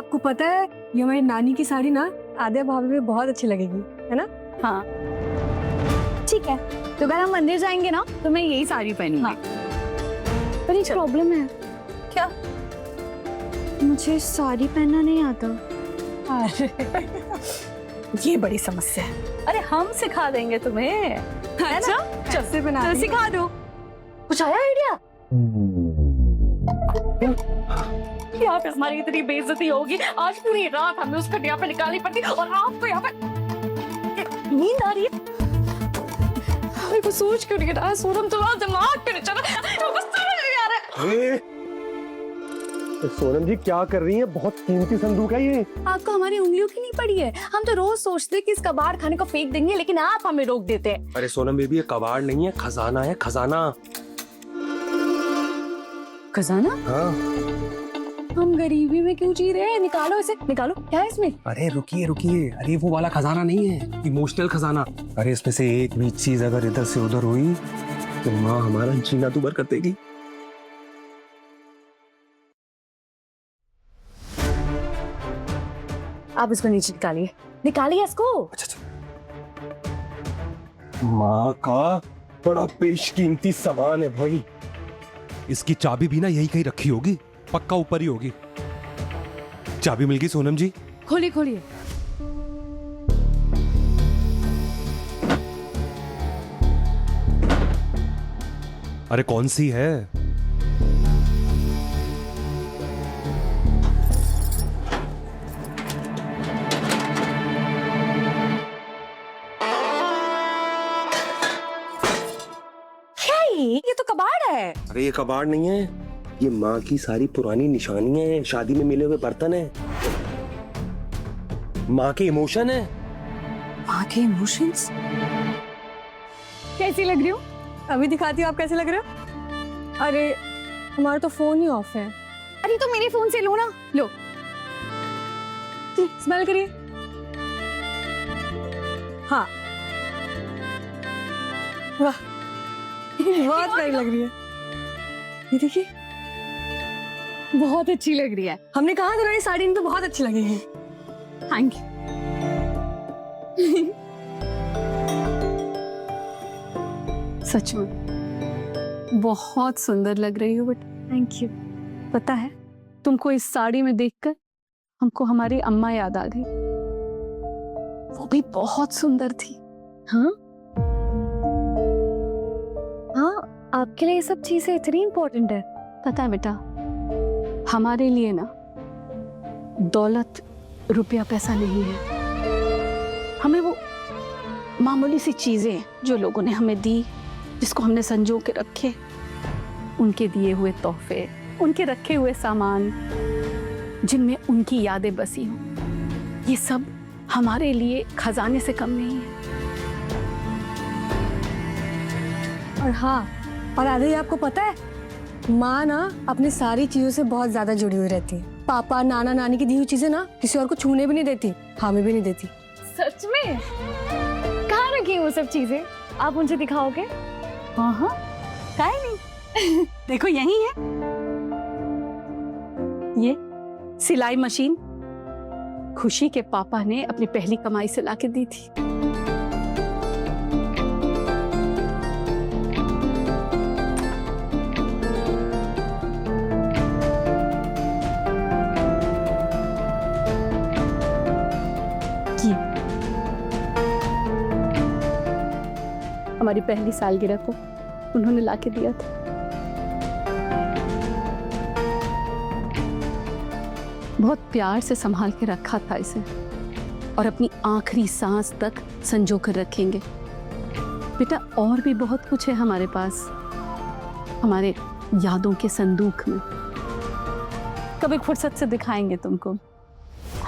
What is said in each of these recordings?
आपको पता है ये हमारी नानी की साड़ी ना आद्या भाभी में बहुत अच्छी लगेगी, है ना? हाँ ठीक है, तो अगर हम मंदिर जाएंगे ना तो मैं यही साड़ी पहनूंगी। हाँ। पर एक प्रॉब्लम है। क्या? मुझे साड़ी पहनना नहीं आता। ये बड़ी समस्या है। अरे हम सिखा देंगे तुम्हें। अच्छा चल से बना सिखा दो। कुछ आया आइडिया? यहाँ पे हमारी इतनी बेइज्जती होगी, आज पूरी रात हमें उस खटिया पे निकालनी पड़ती और आपको यहाँ पे नींद आ रही है। मेरे को सोच क्यों नहीं रहा सोनम, तुम्हारा दिमाग क्यों नहीं चल रहा? समझ नहीं आ रहा है। सोनम जी क्या कर रही हैं? बहुत कीमती संदूक है ये। आपको हमारी उंगलियों की नहीं पड़ी है? हम तो रोज सोचते हैं कि इस कबाड़ खाने को फेंक देंगे, लेकिन आप हमें रोक देते हैं। अरे सोनम बेबी ये कबाड़ नहीं है, खजाना है, खजाना। खजाना? हाँ। हम गरीबी में क्यों जी रहे हैं? निकालो इसे, निकालो। क्या है इसमें? अरे रुकिए रुकिए, अरे वो वाला खजाना नहीं है, इमोशनल खजाना। अरे इसमें से एक भी चीज अगर इधर से उधर हुई तो माँ हमारा जीना दुबर कर देगी। आप इसको नीचे निकालिए, निकालिए इसको। अच्छा। माँ का बड़ा बेशकीमती सामान है भाई। इसकी चाबी भी ना यही कहीं रखी होगी, पक्का ऊपर ही होगी। चाबी मिल गई सोनम जी। खोलिए खोलिए। अरे कौन सी है? ये तो कबाड़ है। अरे ये कबाड़ नहीं है, ये माँ की सारी पुरानी निशानियां हैं, शादी में मिले हुए बर्तन है, माँ के इमोशन है। माँ के इमोशंस? कैसी लग रही हूँ? अभी दिखाती हूँ आप कैसे लग रहे हो। अरे हमारा तो फोन ही ऑफ है। अरे तो मेरे फोन से लो ना, लो। स्मेल करिए। हाँ वाह बहुत प्यारी लग रही है। ये देखिए बहुत अच्छी लग रही है। हमने कहा था ना ये साड़ी में तो बहुत अच्छी लगेगी। Thank you. सच में बहुत सुंदर लग रही हो बेटा। Thank you. पता है तुमको इस साड़ी में देखकर हमको हमारी अम्मा याद आ गई। वो भी बहुत सुंदर थी। हाँ हाँ, आपके लिए ये सब चीजें इतनी इम्पोर्टेंट है। पता है बेटा, हमारे लिए ना दौलत रुपया पैसा नहीं है, हमें वो मामूली सी चीजें जो लोगों ने हमें दी, जिसको हमने संजो के रखे, उनके दिए हुए तोहफे, उनके रखे हुए सामान जिनमें उनकी यादें बसी हों, ये सब हमारे लिए खजाने से कम नहीं है। और हाँ, और आदि आपको पता है माँ ना अपनी सारी चीजों से बहुत ज्यादा जुड़ी हुई रहती है। पापा नाना नानी की दी हुई चीजें ना किसी और को छूने भी नहीं देती, हमें भी नहीं देती। सच में? कहाँ रखी वो सब चीजें? आप उनसे दिखाओगे? हाँ हाँ, काहे नहीं। देखो यही है, ये सिलाई मशीन खुशी के पापा ने अपनी पहली कमाई से लाके दी थी। हमारी पहली सालगिरह को उन्होंने लाके दिया था। बहुत प्यार से संभाल के रखा था इसे, और अपनी आखिरी सांस तक संजो कर रखेंगे। बेटा और भी बहुत कुछ है हमारे पास, हमारे यादों के संदूक में। कभी फुर्सत से दिखाएंगे तुमको।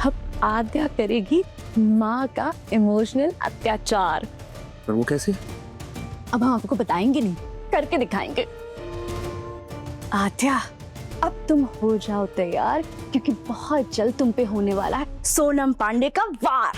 अब आद्या करेगी माँ का इमोशनल अत्याचार। पर वो कैसे? अब हम आपको बताएंगे नहीं, करके दिखाएंगे। आद्या अब तुम हो जाओ तैयार, क्योंकि बहुत जल्द तुम पे होने वाला है सोनम पांडे का वार।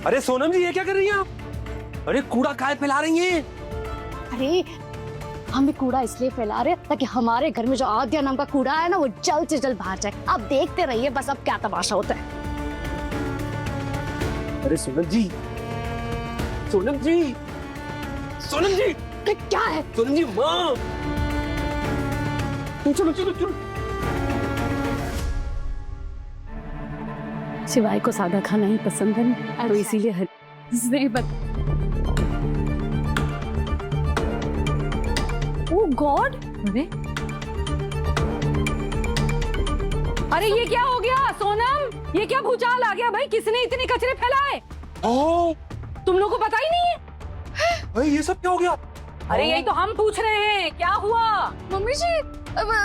अरे सोनम जी, ये क्या कर रही हैं आप? अरे कूड़ा काय फैला रही हैं? अरे हम भी कूड़ा इसलिए फैला रहे हैं ताकि हमारे घर में जो आद्या नाम का कूड़ा है ना वो जल्द से जल्द बाहर जाए। आप देखते रहिए बस अब क्या तमाशा होता है। अरे सोनम जी, सोनम जी, सोनम जी, क्या है? सोनम जी, माँ, चलो चलो चलो। शिवाय को सादा खाना ही पसंद है ना, तो इसीलिए नहीं ओह गॉड, अरे ये क्या हो गया सोनम? ये क्या भूचाल आ गया भाई? किसने इतने कचरे फैलाए? ओह, तुम लोगों को पता ही नहीं है? भाई ये सब क्या हो गया? अरे यही तो हम पूछ रहे हैं, क्या हुआ? मम्मी जी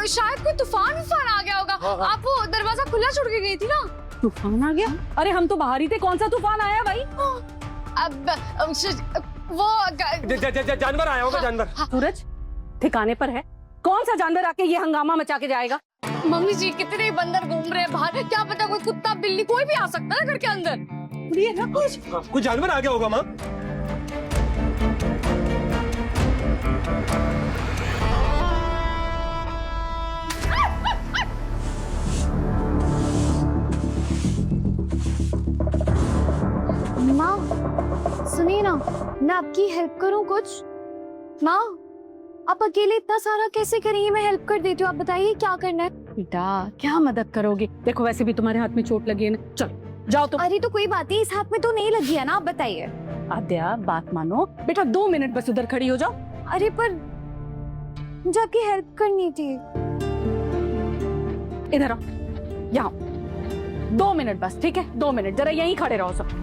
शायद कोई तूफान आ गया होगा। आप वो दरवाजा खुला छोड़ के गई थी ना। तूफान आ गया? अरे हम तो बाहर ही थे, कौन सा तूफान आया भाई? अब वो जानवर आया होगा, जानवर। सूरज ठिकाने पर है? कौन सा जानवर आके ये हंगामा मचा के जाएगा? मम्मी जी कितने बंदर घूम रहे हैं बाहर, क्या पता कोई कुत्ता बिल्ली कोई भी आ सकता है घर के अंदर। ये ना कुछ जानवर आ गया होगा माँ। माँ सुनिए ना, मैं आपकी हेल्प करूँ कुछ? माँ आप अकेले इतना सारा कैसे करेंगी? मैं हेल्प कर देती हूँ, आप बताइए क्या करना है। बेटा क्या मदद करोगे? देखो वैसे भी तुम्हारे हाथ में चोट लगी है ना, चलो जाओ तुम। अरे तो कोई बात नहीं, इस हाथ में तो नहीं लगी है ना, आप बताइए। आद्या बात मानो बेटा, 2 मिनट बस उधर खड़ी हो जाओ। अरे पर मुझे आपकी हेल्प करनी थी। इधर आओ, यहाँ 2 मिनट बस, ठीक है? 2 मिनट जरा यहीं खड़े रहो सब।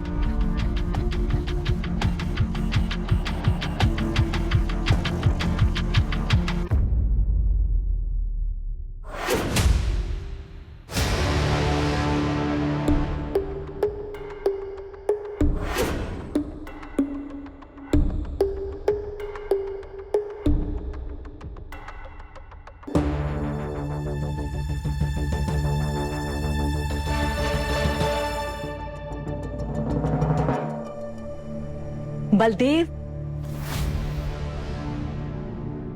बलदेव,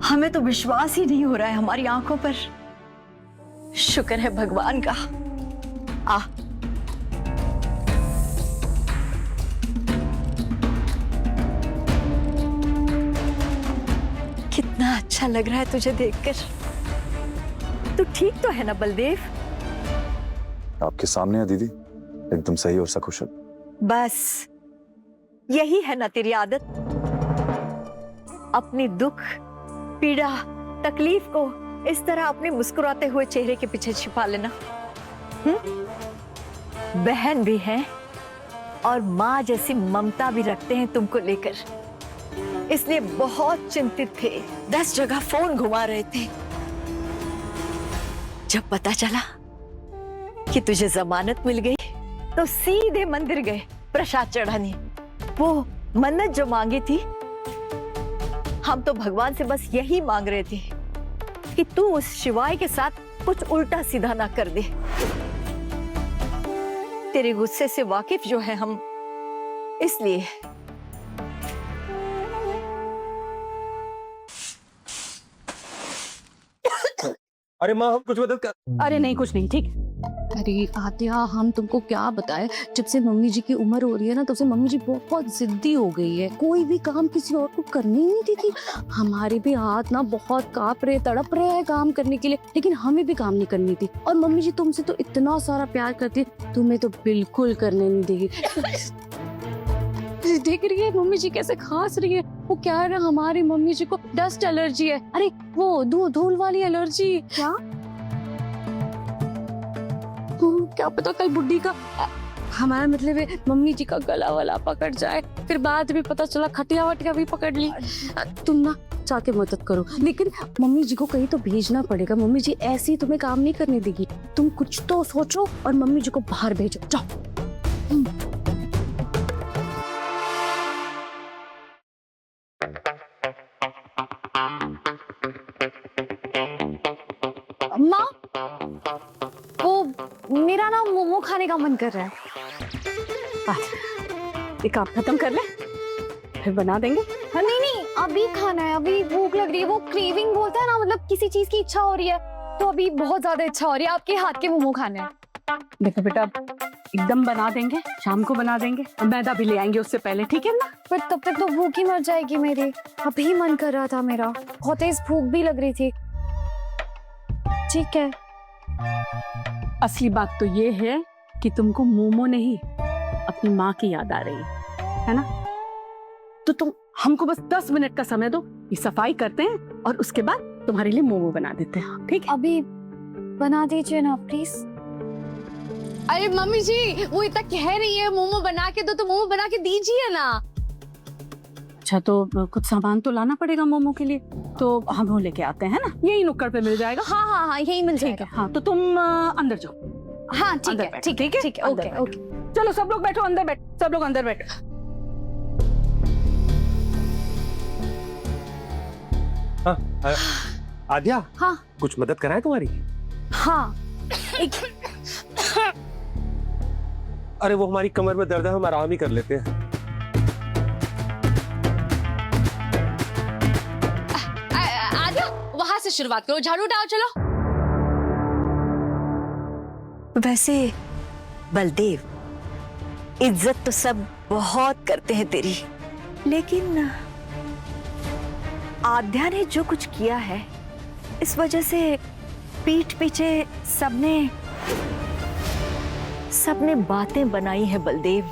हमें तो विश्वास ही नहीं हो रहा है हमारी आंखों पर। शुक्र है भगवान का। आ कितना अच्छा लग रहा है तुझे देखकर। तू ठीक तो है ना बलदेव? आपके सामने है दीदी, एकदम सही और सकुशल। बस यही है ना तेरी आदत, अपनी दुख, पीड़ा, तकलीफ को इस तरह अपने मुस्कुराते हुए चेहरे के पीछे छिपा लेना। बहन भी है और माँ जैसी ममता भी रखते हैं तुमको लेकर, इसलिए बहुत चिंतित थे, 10 जगह फोन घुमा रहे थे। जब पता चला कि तुझे जमानत मिल गई तो सीधे मंदिर गए प्रसाद चढ़ाने। वो मन्नत जो मांगी थी, हम तो भगवान से बस यही मांग रहे थे कि तू उस शिवाय के साथ कुछ उल्टा सीधा ना कर दे। तेरे गुस्से से वाकिफ जो है हम, इसलिए। अरे माँ, हम कुछ मदद कर। अरे नहीं कुछ नहीं, ठीक। अरे आद्या हम तुमको क्या बताएं, जब से मम्मी जी की उम्र हो रही है ना तब से मम्मी जी बहुत जिद्दी हो गई है। कोई भी काम किसी और को करने ही नहीं देती। हमारे भी हाथ ना बहुत कांप रहे, तड़प रहे हैं काम करने के लिए, लेकिन हमें भी काम नहीं करनी थी। और मम्मी जी तुमसे तो इतना सारा प्यार करती, तुम्हें तो बिल्कुल करने नहीं देगी। देख रही है मम्मी जी कैसे खांस रही है। वो क्या है ना, हमारी मम्मी जी को डस्ट एलर्जी है। अरे वो धूल वाली एलर्जी। क्या क्या पता कल बुड्ढी का, हमारा मतलब है मम्मी जी का गला वाला पकड़ जाए, फिर बाद में पता चला खटिया वटिया भी पकड़ ली। तुम ना जाके मदद करो, लेकिन मम्मी जी को कहीं तो भेजना पड़ेगा। मम्मी जी ऐसे ही तुम्हें काम नहीं करने देगी। तुम कुछ तो सोचो और मम्मी जी को बाहर भेजो, जाओ। माँ वो मेरा ना मोमो खाने का मन कर रहा है। ये काम खत्म कर ले, फिर बना देंगे। हाँ, नहीं नहीं अभी खाना है, अभी भूख लग रही है। वो क्रेविंग बोलता है ना, मतलब किसी चीज की इच्छा हो रही है, तो अभी बहुत ज्यादा इच्छा हो रही है आपके हाथ के मोमो खाने हैं। देखो बेटा, एकदम बना देंगे, शाम को बना देंगे, और मैदा भी ले आएंगे उससे पहले, ठीक है ना? पर तब तक तो भूख ही मर जाएगी मेरी। अभी मन कर रहा था मेरा, बहुत तेज भूख भी लग रही थी। ठीक है। असली बात तो ये है कि तुमको मोमो नहीं, अपनी माँ की याद आ रही है ना? तो तुम हमको बस 10 मिनट का समय दो, ये सफाई करते हैं और उसके बाद तुम्हारे लिए मोमो बना देते हैं, ठीक है? अभी बना दीजिए ना प्लीज। अरे मम्मी जी, वो इतना कह रही है मोमो बना के दो, तो मोमो बना के दीजिए ना। अच्छा, तो कुछ सामान तो लाना पड़ेगा मोमो के लिए, तो हम वो लेके आते हैं ना, यही नुक्कड़ पे मिल जाएगा। हाँ हाँ हाँ, यही मिल ठीक जाएगा। है, हाँ तो तुम अंदर जाओ। हाँ ठीक अंदर है, बैठो, ठीक है, ठीक है, अंदर ओके बैठो। ओके। चलो सब लोग बैठो, अंदर बैठो, सब लोग अंदर बैठो। आद्या, हाँ कुछ मदद कराए तुम्हारी? हाँ, एक अरे वो हमारी कमर में दर्द है, हम आराम ही कर लेते हैं। आद्या, वहां से शुरुआत करो, झाड़ू उठाओ, चलो। वैसे बलदेव, इज्जत तो सब बहुत करते हैं तेरी, लेकिन आद्या ने जो कुछ किया है, इस वजह से पीठ पीछे सबने बातें बनाई है बलदेव।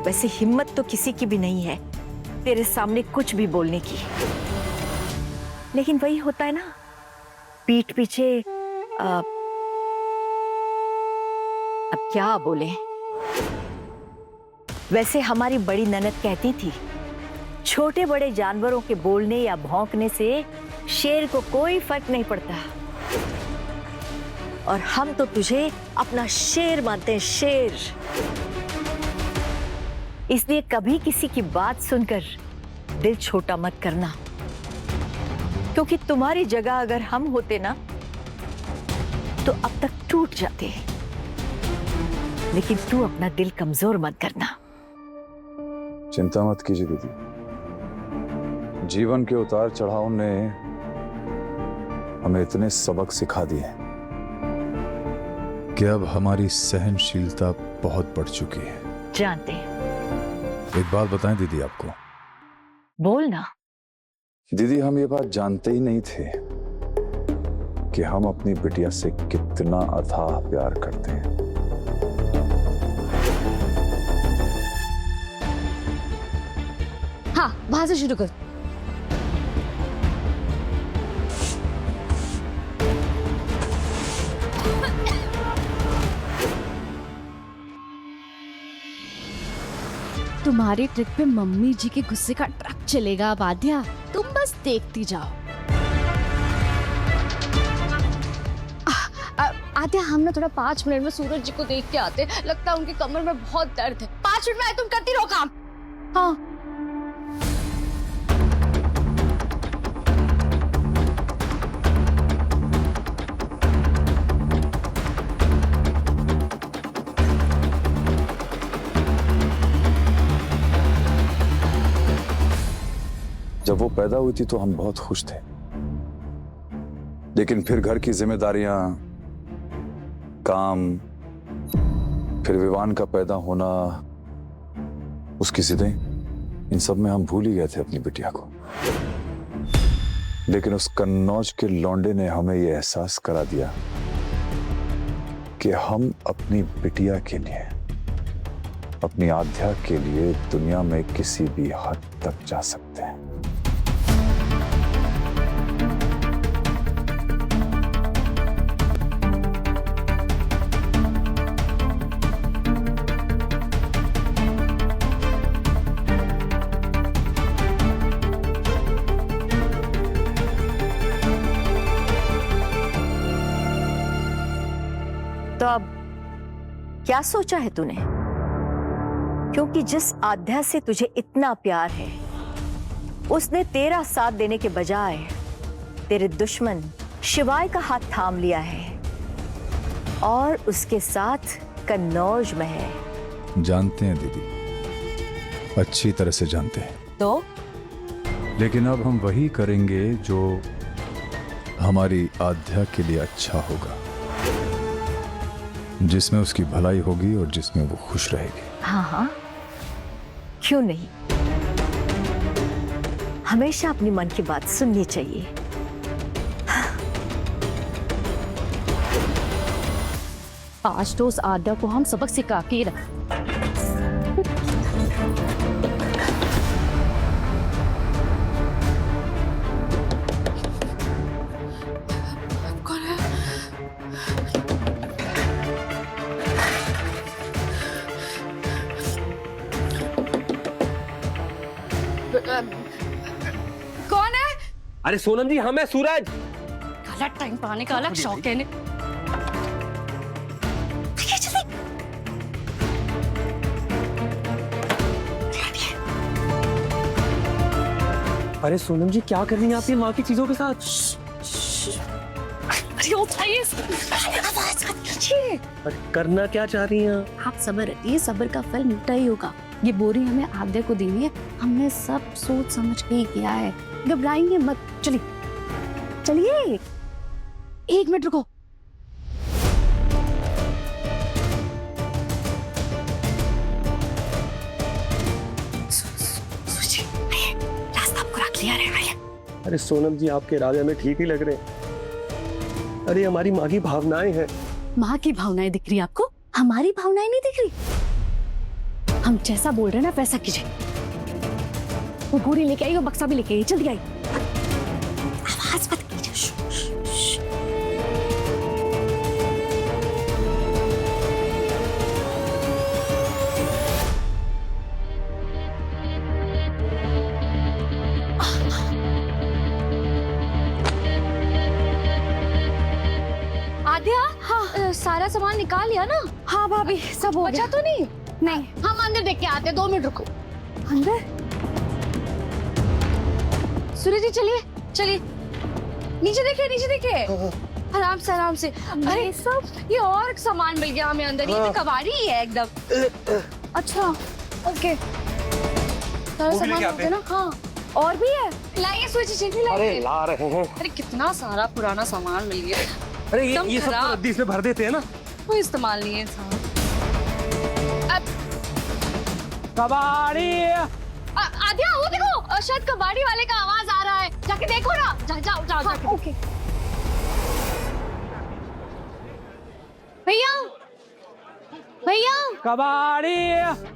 वैसे हिम्मत तो किसी की भी नहीं है तेरे सामने कुछ भी बोलने की, लेकिन वही होता है ना, पीठ पीछे अब क्या बोले। वैसे हमारी बड़ी ननद कहती थी, छोटे बड़े जानवरों के बोलने या भौंकने से शेर को कोई फर्क नहीं पड़ता, और हम तो तुझे अपना शेर मानते हैं, शेर। इसलिए कभी किसी की बात सुनकर दिल छोटा मत करना, क्योंकि तुम्हारी जगह अगर हम होते ना, तो अब तक टूट जाते। लेकिन तू अपना दिल कमजोर मत करना। चिंता मत कीजिए दीदी, जीवन के उतार चढ़ाव ने हमें इतने सबक सिखा दिए हैं कि अब हमारी सहनशीलता बहुत बढ़ चुकी है। जानते हैं। एक बात बताएं दीदी आपको। बोल ना। दीदी, हम ये बात जानते ही नहीं थे कि हम अपनी बिटिया से कितना अथाह प्यार करते हैं। हाँ, वहां से शुरू कर। तुम्हारे ट्रिक पे मम्मी जी के गुस्से का ट्रक चलेगा अब आद्या, तुम बस देखती जाओ। आद्या, हम ना थोड़ा 5 मिनट में सूरज जी को देख के आते, लगता है उनकी कमर में बहुत दर्द है। 5 मिनट में आए, तुम करती रहो काम। हाँ जब वो पैदा हुई थी तो हम बहुत खुश थे, लेकिन फिर घर की जिम्मेदारियां, काम, फिर विवान का पैदा होना, उसकी जिदें, इन सब में हम भूल ही गए थे अपनी बिटिया को। लेकिन उस कन्नौज के लौंडे ने हमें यह एहसास करा दिया कि हम अपनी बिटिया के लिए, अपनी आध्या के लिए दुनिया में किसी भी हद तक जा सकते हैं। तो अब क्या सोचा है तूने? क्योंकि जिस आध्या से तुझे इतना प्यार है, उसने तेरा साथ देने के बजाय तेरे दुश्मन शिवाय का हाथ थाम लिया है और उसके साथ कन्नौज में है। जानते हैं दीदी, अच्छी तरह से जानते हैं। तो लेकिन अब हम वही करेंगे जो हमारी आध्या के लिए अच्छा होगा, जिसमें उसकी भलाई होगी और जिसमें वो खुश रहेगी। हाँ हाँ, क्यों नहीं, हमेशा अपनी मन की बात सुननी चाहिए। आज तो उस आद्या को हम सबक सिखा के रख। कौन है? कौन है? अरे सोनम जी, हम है सूरज। गलत टाइम पर आने का अलग शौक है इन्हें। अरे सोनम जी, क्या कर रही हैं आप ये माँ की चीजों के साथ? अरे उठाइए, आवाज मत कीजिए। अरे करना क्या चाह रही हैं? आप सब्र रखिए, सब्र का फल मीठा ही होगा। ये बोरी हमें आद्या को देनी है, हमने सब सोच समझ के ही किया है। घबराएंगे मत, चलिए चलिए। 1 मिनट रुको। रास्ता पूरा क्लियर है। अरे सोनम जी, आपके इरादे हमें ठीक ही लग रहे हैं। अरे हमारी माँ की भावनाएं हैं। माँ की भावनाएं दिख रही आपको, हमारी भावनाएं नहीं दिख रही। हम जैसा बोल रहे हैं ना वैसा कीजिए। वो बोरी लेके आई, वो बक्सा भी लेके आई, जल्दी आई। आवाज मत कीजिए। आद्या, हाँ सारा सामान निकाल लिया ना? हाँ भाभी, सब हो बचा गया। तो नहीं? नहीं, हम अंदर देख के आते हैं, 2 मिनट रुको। अंदर? सूरज जी चलिए चलिए, नीचे देखिए नीचे देखिए, आराम से आराम से। अरे सब ये और सामान मिल गया हमें अंदर, ये तो कबाड़ी ही है एकदम। अच्छा ओके, सारा सामान हो गया ना? हाँ, और भी है, लाइए सूरज जी, जल्दी अरे लाइए। ला रहे हैं। अरे कितना सारा पुराना सामान मिल गया, अरे एकदम ये सब तो खराब। रद्दी इसमें भर देते हैं ना। कोई इस्तेमाल नहीं है सामान। कबाड़ी। आद्या वो देखो, शायद कबाड़ी वाले का आवाज आ रहा है, जाके देखो ना। जाओ जाओ जाके। ओके भैया, भैया कबाड़ी,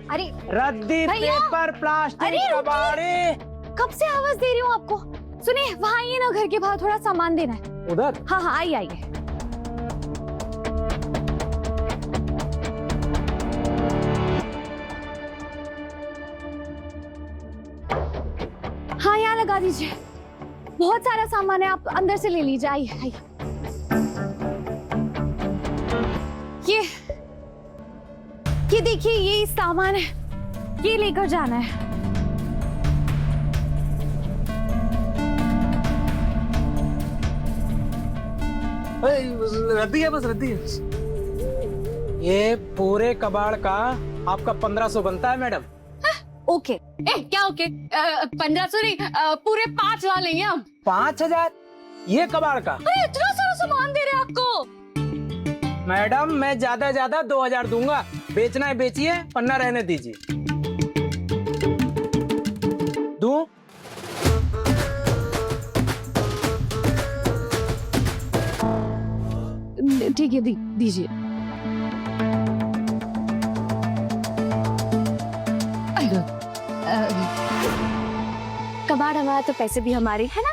अरे रद्दी, भैया! पेपर, प्लास्टिक, अरे रुकिए! कबाड़ी। कब से आवाज दे रही हूँ आपको। सुनिए, वहाँ आइए ना, घर के बाहर थोड़ा सामान देना है। उधर? हाँ हाँ आइए आइए। हाँ यहाँ लगा दीजिए, बहुत सारा सामान है, आप अंदर से ले लीजिए। आइए आइए। ये देखिए, ये सामान है, ये लेकर जाना है। रद्दी है, बस रद्दी है। ये पूरे कबाड़ का आपका 1500 बनता है मैडम। ओके। क्या ओके? 1500 नहीं, पूरे 5 ला लेंगे हम। 5000 ये कबाड़ का? अरे इतना सारा सामान दे रहे हैं आपको। मैडम मैं ज्यादा 2000 दूंगा, बेचना है बेचिए, पन्ना रहने दीजिए। दूं? ठीक है, दीजिए। कबाड़ हमारा तो पैसे भी हमारे है ना।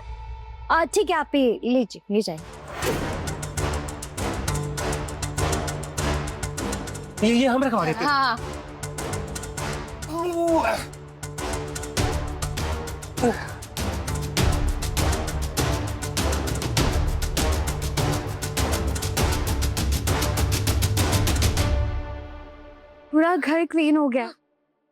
ठीक है, आप ले जाइए। ये हम रखवा देते हैं। हाँ पूरा घर क्लीन हो गया,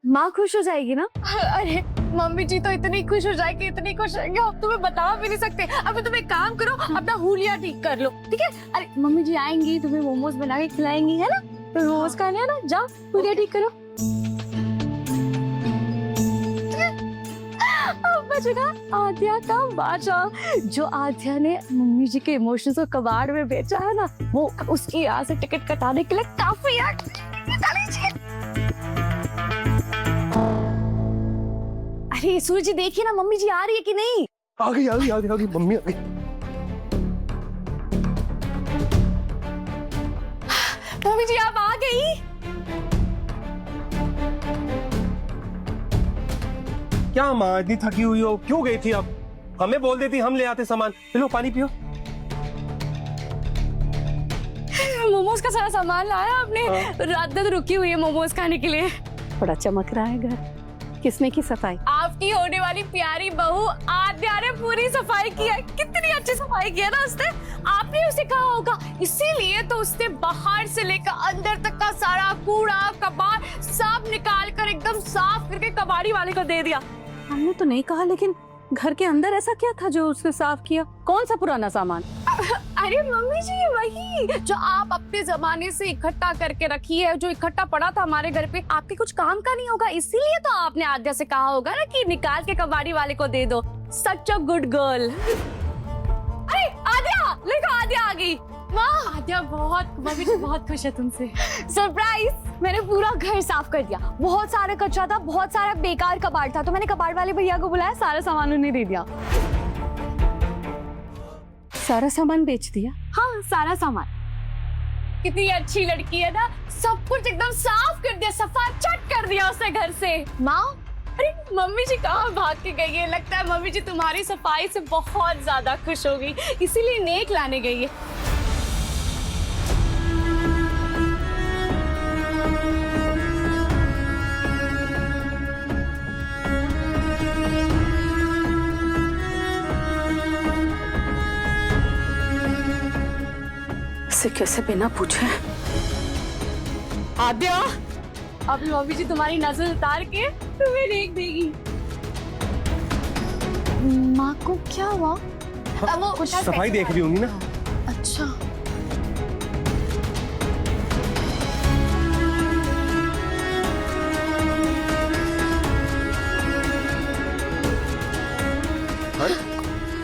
माँ खुश हो जाएगी ना? अरे मम्मी जी तो इतनी खुश हो जाएगी, इतनी खुश होंगे, हम तुम्हें बता भी नहीं सकते। अब तुम एक काम करो, अपना हुलिया ठीक कर लो, ठीक है? अरे मम्मी जी आएंगी, तुम्हें मोमोज बना के खिलाएंगी, है ना? तो मोमोज खाने है ना, जाओ हुलिया ठीक करो। बचेगा आद्या का बाजा। जो आद्या ने मम्मी जी के इमोशंस को कबाड़ में बेचा है ना, वो उसकी यहाँ से टिकट कटाने के लिए काफी है। अरे सूरज जी देखिए ना, मम्मी जी आ रही है कि नहीं? आ गई मम्मी आ गई। मम्मी जी आप आ गई? क्या माँ इतनी थकी हुई हो, क्यों गई थी? अब हमें बोल देती, हम ले आते सामान। लो पानी पियो। मोमोज का सारा सामान लाया आपने? रात भर रुकी हुई है मोमोज खाने के लिए। बड़ा चमक रहा है घर। किसने की सफाई? आपकी होने वाली प्यारी बहू आद्या ने पूरी सफाई की है। कितनी अच्छी सफाई की है ना उसने। आपने उसे कहा होगा, इसीलिए तो उसने बाहर से लेकर अंदर तक का सारा कूड़ा कबाड़ सब निकाल कर एकदम साफ करके कबाड़ी वाले को दे दिया। हमने तो नहीं कहा, लेकिन घर के अंदर ऐसा क्या था जो उसने साफ किया? कौन सा पुराना सामान? अरे मम्मी जी वही जो आप अपने जमाने से इकट्ठा करके रखी है, जो इकट्ठा पड़ा था हमारे घर पे, आपके कुछ काम का नहीं होगा, इसीलिए तो आपने आद्या से कहा होगा ना कि निकाल के कबाड़ी वाले को दे दो। सच अ गुड गर्ल। अरे आद्या, देखो आद्या आ गई। वाह आद्या, मम्मी जी बहुत खुश है तुमसे। सरप्राइज, मैंने पूरा घर साफ कर दिया। बहुत सारा कचरा था, बहुत सारा बेकार कबाड़ था, तो मैंने कबाड़ वाले भैया को बुलाया, सारा सामान उन्हें दे दिया। सारा सामान बेच दिया? हाँ सारा सामान। कितनी अच्छी लड़की है ना, सब कुछ एकदम साफ कर दिया, सफा चट कर दिया उसने घर से। माँ, अरे मम्मी जी कहाँ भाग के गई है? लगता है मम्मी जी तुम्हारी सफाई से बहुत ज्यादा खुश हो गई, इसीलिए नेक लाने गई है। इसे कैसे बिना पूछे? आद्या, अब मम्मी जी तुम्हारी नजर उतार के तुम्हें देख देगी। माँ को क्या हुआ? वो कुछ सफाई देख रही होंगी ना। अच्छा।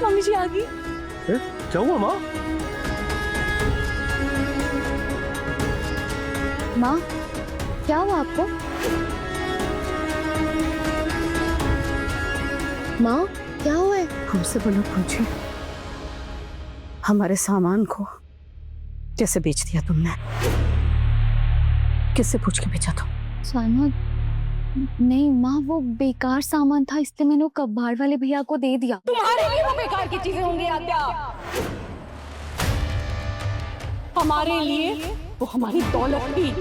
मम्मी जी आ गई। क्या हुआ माँ? माँ क्या हुआ आपको? माँ क्या हुआ है? हमसे बोलो पूछे, हमारे सामान को कैसे बेच दिया तुमने? किससे पूछ के बेचा तुम? सामान नहीं माँ, वो बेकार सामान था, इसलिए मैंने वो कबाड़ वाले भैया को दे दिया। तुम्हारे लिए वो बेकार की चीजें होंगी आद्या। हमारे लिए वो हमारी दौलत थी।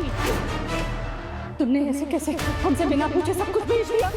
तुमने ऐसे कैसे हमसे बिना पूछे सब कुछ बेच दिया?